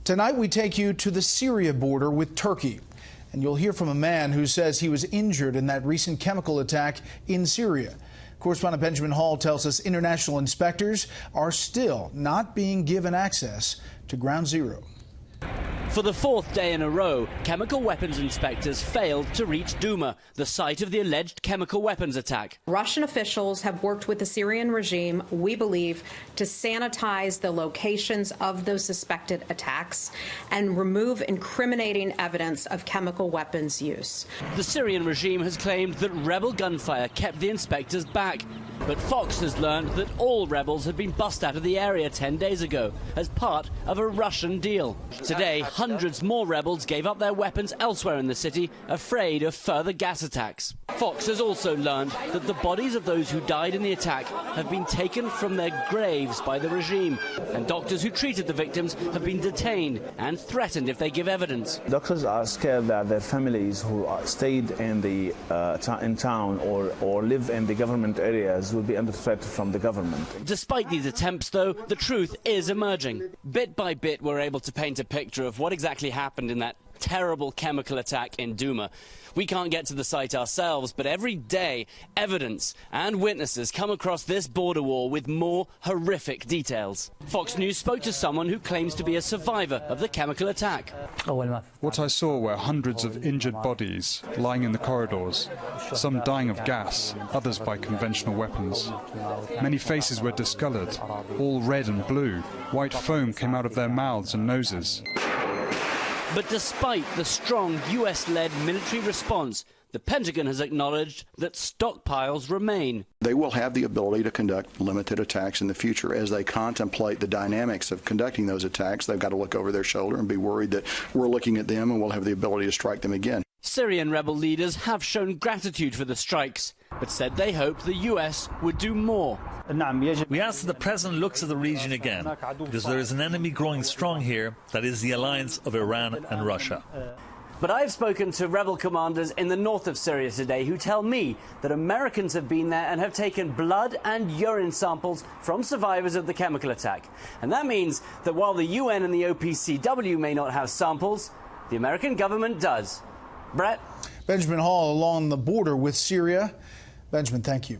Tonight we take you to the Syria border with Turkey. And you'll hear from a man who says he was injured in that recent chemical attack in Syria. Correspondent Benjamin Hall tells us international inspectors are still not being given access to Ground Zero. For the fourth day in a row, chemical weapons inspectors failed to reach Douma, the site of the alleged chemical weapons attack. Russian officials have worked with the Syrian regime, we believe, to sanitize the locations of those suspected attacks and remove incriminating evidence of chemical weapons use. The Syrian regime has claimed that rebel gunfire kept the inspectors back. But Fox has learned that all rebels had been bussed out of the area 10 days ago as part of a Russian deal. Today, hundreds more rebels gave up their weapons elsewhere in the city, afraid of further gas attacks. Fox has also learned that the bodies of those who died in the attack have been taken from their graves by the regime, and doctors who treated the victims have been detained and threatened if they give evidence. Doctors are scared that their families who stayed in the in town or live in the government areas will be under threat from the government. Despite these attempts, though, the truth is emerging. Bit by bit, we're able to paint a picture of what exactly happened in that terrible chemical attack in Douma. We can't get to the site ourselves, but every day, evidence and witnesses come across this border wall with more horrific details. Fox News spoke to someone who claims to be a survivor of the chemical attack. What I saw were hundreds of injured bodies lying in the corridors, some dying of gas, others by conventional weapons. Many faces were discoloured, all red and blue. White foam came out of their mouths and noses. But despite the strong US-led military response, the Pentagon has acknowledged that stockpiles remain. They will have the ability to conduct limited attacks in the future. As they contemplate the dynamics of conducting those attacks, they've got to look over their shoulder and be worried that we're looking at them and we'll have the ability to strike them again. Syrian rebel leaders have shown gratitude for the strikes, but said they hoped the US would do more. We ask that the President looks at the region again, because there is an enemy growing strong here, that is the alliance of Iran and Russia. But I've spoken to rebel commanders in the north of Syria today who tell me that Americans have been there and have taken blood and urine samples from survivors of the chemical attack. And that means that while the UN and the OPCW may not have samples, the American government does. Brett? Benjamin Hall along the border with Syria. Benjamin, thank you.